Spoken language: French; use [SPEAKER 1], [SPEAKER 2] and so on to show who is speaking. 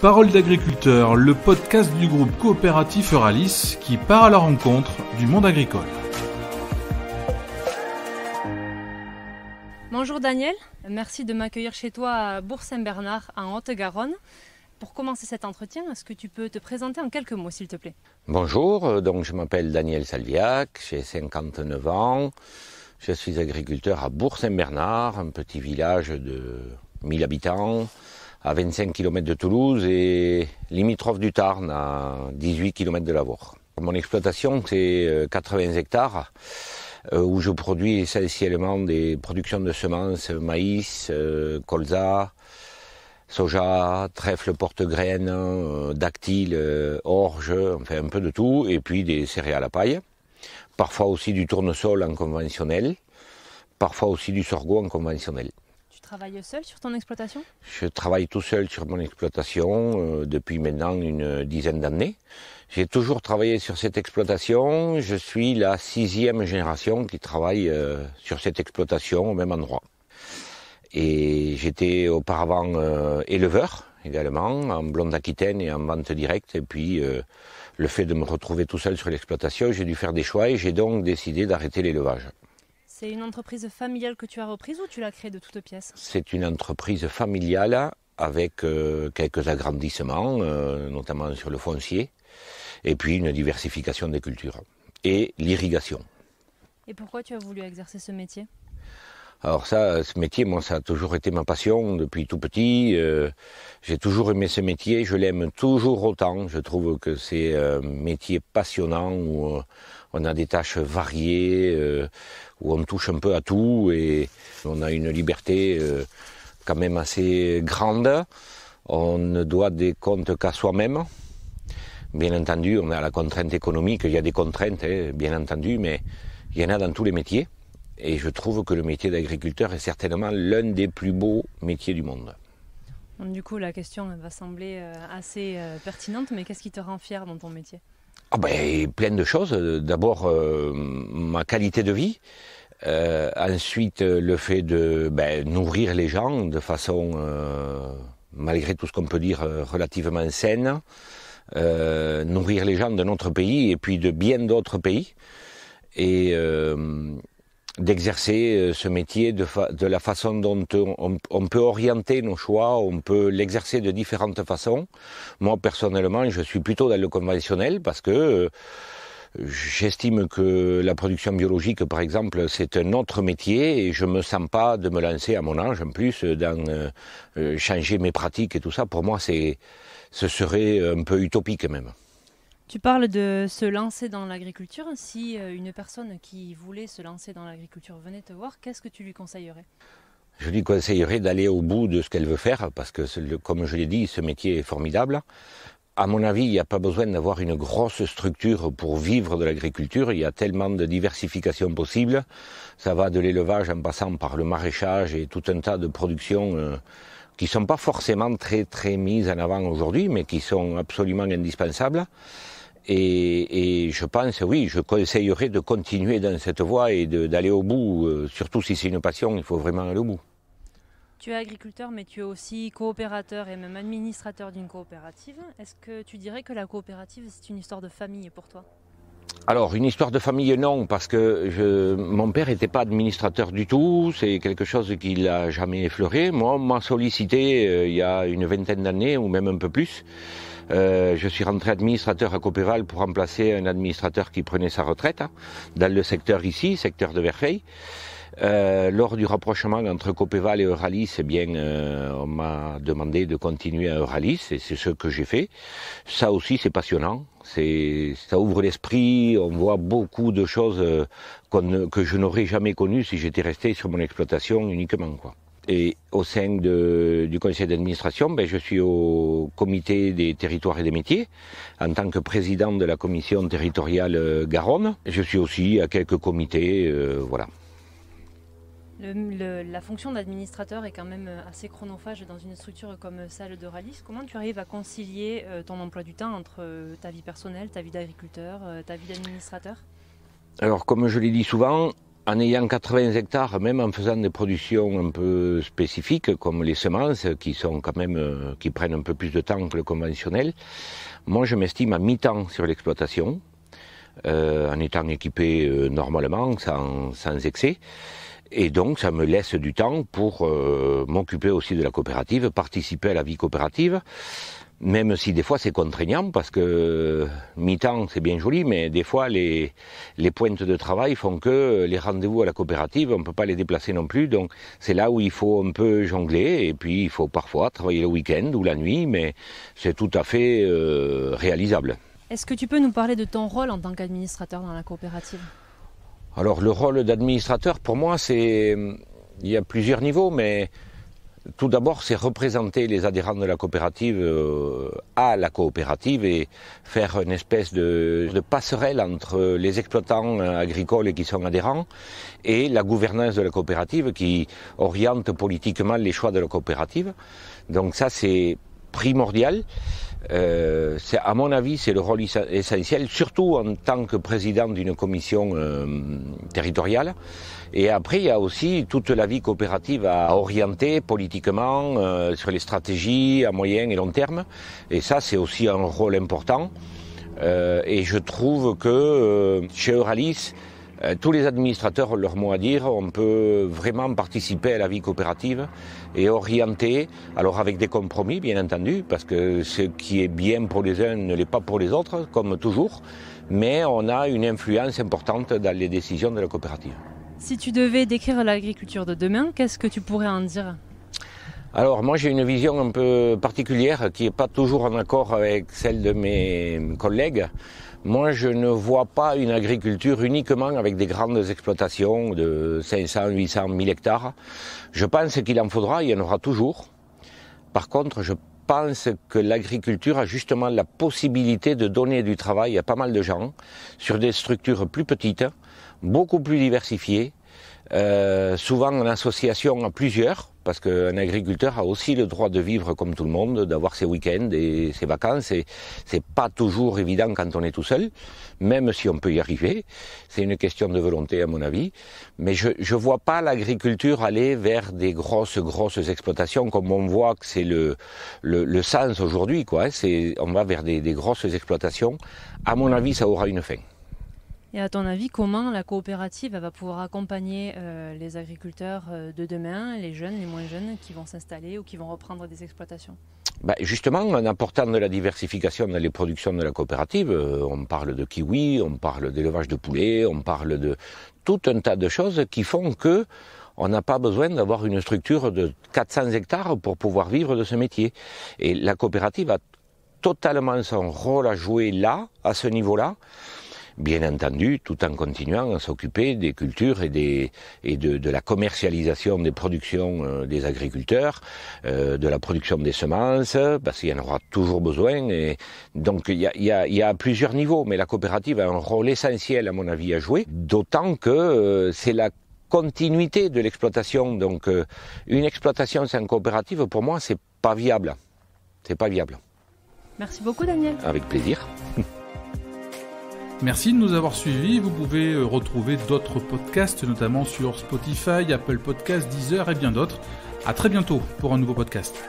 [SPEAKER 1] Parole d'agriculteur, le podcast du groupe coopératif Euralis qui part à la rencontre du monde agricole.
[SPEAKER 2] Bonjour Daniel, merci de m'accueillir chez toi à Bourg-Saint-Bernard en Haute-Garonne. Pour commencer cet entretien, est-ce que tu peux te présenter en quelques mots s'il te plaît?
[SPEAKER 3] Bonjour, donc je m'appelle Daniel Salviac, j'ai 59 ans, je suis agriculteur à Bourg-Saint-Bernard, un petit village de 1000 habitants, à 25 km de Toulouse et limitrophe du Tarn, à 18 km de Lavaur. Mon exploitation, c'est 80 hectares où je produis essentiellement des productions de semences, maïs, colza, soja, trèfle, porte-graines, dactyle, orge, enfin un peu de tout, et puis des céréales à paille. Parfois aussi du tournesol en conventionnel, parfois aussi du sorgho en conventionnel.
[SPEAKER 2] Tu travailles seul sur ton exploitation?
[SPEAKER 3] Je travaille tout seul sur mon exploitation depuis maintenant une dizaine d'années. J'ai toujours travaillé sur cette exploitation. Je suis la 6e génération qui travaille sur cette exploitation au même endroit. Et j'étais auparavant éleveur également, en blonde d'Aquitaine et en vente directe. Et puis le fait de me retrouver tout seul sur l'exploitation, j'ai dû faire des choix et j'ai donc décidé d'arrêter l'élevage.
[SPEAKER 2] C'est une entreprise familiale que tu as reprise ou tu l'as créée de toutes pièces?
[SPEAKER 3] C'est une entreprise familiale avec quelques agrandissements, notamment sur le foncier, et puis une diversification des cultures et l'irrigation.
[SPEAKER 2] Et pourquoi tu as voulu exercer ce métier?
[SPEAKER 3] Alors ça, ce métier, moi, ça a toujours été ma passion depuis tout petit. J'ai toujours aimé ce métier, je l'aime toujours autant. Je trouve que c'est un métier passionnant où on a des tâches variées, où on touche un peu à tout et on a une liberté quand même assez grande. On ne doit des comptes qu'à soi-même. Bien entendu, on a la contrainte économique, il y a des contraintes, bien entendu, mais il y en a dans tous les métiers. Et je trouve que le métier d'agriculteur est certainement l'un des plus beaux métiers du monde.
[SPEAKER 2] Donc, du coup, la question va sembler assez pertinente, mais qu'est-ce qui te rend fier dans ton métier?
[SPEAKER 3] Plein de choses. D'abord, ma qualité de vie. Ensuite, le fait de nourrir les gens de façon, malgré tout ce qu'on peut dire, relativement saine. Nourrir les gens de notre pays et puis de bien d'autres pays. Et d'exercer ce métier de la façon dont on peut orienter nos choix, on peut l'exercer de différentes façons. Moi, personnellement, je suis plutôt dans le conventionnel parce que j'estime que la production biologique, par exemple, c'est un autre métier et je ne me sens pas de me lancer à mon âge, en plus, dans changer mes pratiques et tout ça. Pour moi, ce serait un peu utopique même.
[SPEAKER 2] Tu parles de se lancer dans l'agriculture. Si une personne qui voulait se lancer dans l'agriculture venait te voir, qu'est-ce que tu lui conseillerais?
[SPEAKER 3] Je lui conseillerais d'aller au bout de ce qu'elle veut faire, parce que, comme je l'ai dit, ce métier est formidable. À mon avis, il n'y a pas besoin d'avoir une grosse structure pour vivre de l'agriculture. Il y a tellement de diversification possible. Ça va de l'élevage en passant par le maraîchage et tout un tas de productions qui ne sont pas forcément très mises en avant aujourd'hui, mais qui sont absolument indispensables. Et je pense, oui, je conseillerais de continuer dans cette voie et d'aller au bout. Surtout si c'est une passion, il faut vraiment aller au bout.
[SPEAKER 2] Tu es agriculteur, mais tu es aussi coopérateur et même administrateur d'une coopérative. Est-ce que tu dirais que la coopérative, c'est une histoire de famille pour toi?
[SPEAKER 3] Alors, une histoire de famille, non, parce que mon père n'était pas administrateur du tout. C'est quelque chose qu'il n'a jamais effleuré. Moi, on m'a sollicité il y a une vingtaine d'années, ou même un peu plus. Je suis rentré administrateur à Copéval pour remplacer un administrateur qui prenait sa retraite dans le secteur ici, secteur de Verfeil. Lors du rapprochement entre Copéval et Euralis, on m'a demandé de continuer à Euralis et c'est ce que j'ai fait. Ça aussi, c'est passionnant. Ça ouvre l'esprit. On voit beaucoup de choses que je n'aurais jamais connues si j'étais resté sur mon exploitation uniquement, quoi. Et au sein du conseil d'administration, je suis au comité des territoires et des métiers, en tant que président de la commission territoriale Garonne. Je suis aussi à quelques comités, voilà.
[SPEAKER 2] La fonction d'administrateur est quand même assez chronophage dans une structure comme celle d'Euralis. Comment tu arrives à concilier ton emploi du temps entre ta vie personnelle, ta vie d'agriculteur, ta vie d'administrateur?
[SPEAKER 3] Alors, comme je l'ai dit souvent, En ayant 80 hectares, même en faisant des productions un peu spécifiques, comme les semences, qui sont quand même, qui prennent un peu plus de temps que le conventionnel, moi je m'estime à mi-temps sur l'exploitation, en étant équipé normalement, sans excès. Et donc ça me laisse du temps pour m'occuper aussi de la coopérative, participer à la vie coopérative. Même si des fois c'est contraignant, parce que mi-temps c'est bien joli, mais des fois les pointes de travail font que les rendez-vous à la coopérative, on ne peut pas les déplacer non plus, donc c'est là où il faut un peu jongler, et puis il faut parfois travailler le week-end ou la nuit, mais c'est tout à fait réalisable.
[SPEAKER 2] Est-ce que tu peux nous parler de ton rôle en tant qu'administrateur dans la coopérative ?
[SPEAKER 3] Alors le rôle d'administrateur, pour moi, il y a plusieurs niveaux, mais tout d'abord, c'est représenter les adhérents de la coopérative à la coopérative et faire une espèce de passerelle entre les exploitants agricoles qui sont adhérents et la gouvernance de la coopérative qui oriente politiquement les choix de la coopérative. Donc ça, c'est primordial. À mon avis, c'est le rôle essentiel, surtout en tant que président d'une commission territoriale. Et après, il y a aussi toute la vie coopérative à orienter politiquement sur les stratégies à moyen et long terme. Et ça, c'est aussi un rôle important. Et je trouve que chez Euralis, tous les administrateurs ont leur mot à dire. On peut vraiment participer à la vie coopérative et orienter, alors avec des compromis bien entendu, parce que ce qui est bien pour les uns ne l'est pas pour les autres, comme toujours, mais on a une influence importante dans les décisions de la coopérative.
[SPEAKER 2] Si tu devais décrire l'agriculture de demain, qu'est-ce que tu pourrais en dire ?
[SPEAKER 3] Alors moi j'ai une vision un peu particulière qui n'est pas toujours en accord avec celle de mes collègues. Moi je ne vois pas une agriculture uniquement avec des grandes exploitations de 500, 800, 1000 hectares. Je pense qu'il en faudra, il y en aura toujours. Par contre je pense que l'agriculture a justement la possibilité de donner du travail à pas mal de gens sur des structures plus petites, beaucoup plus diversifiées, souvent en association à plusieurs, parce qu'un agriculteur a aussi le droit de vivre comme tout le monde, d'avoir ses week-ends et ses vacances, et c'est pas toujours évident quand on est tout seul, même si on peut y arriver. C'est une question de volonté à mon avis, mais je vois pas l'agriculture aller vers des grosses exploitations comme on voit que c'est le sens aujourd'hui, quoi. On va vers des grosses exploitations. À mon avis, ça aura une fin.
[SPEAKER 2] Et à ton avis, comment la coopérative va pouvoir accompagner les agriculteurs de demain, les jeunes, les moins jeunes, qui vont s'installer ou qui vont reprendre des exploitations ?
[SPEAKER 3] Justement, en apportant de la diversification dans les productions de la coopérative, on parle de kiwi, on parle d'élevage de poulets, on parle de tout un tas de choses qui font que on n'a pas besoin d'avoir une structure de 400 hectares pour pouvoir vivre de ce métier. Et la coopérative a totalement son rôle à jouer là, à ce niveau-là. Bien entendu, tout en continuant à s'occuper des cultures et de la commercialisation des productions des agriculteurs, de la production des semences, parce qu'il y en aura toujours besoin. Et donc il y a plusieurs niveaux, mais la coopérative a un rôle essentiel, à mon avis, à jouer, d'autant que c'est la continuité de l'exploitation. Donc une exploitation sans coopérative, pour moi, c'est pas viable. C'est pas viable.
[SPEAKER 2] Merci beaucoup, Daniel.
[SPEAKER 3] Avec plaisir.
[SPEAKER 1] Merci de nous avoir suivis. Vous pouvez retrouver d'autres podcasts, notamment sur Spotify, Apple Podcasts, Deezer et bien d'autres. À très bientôt pour un nouveau podcast.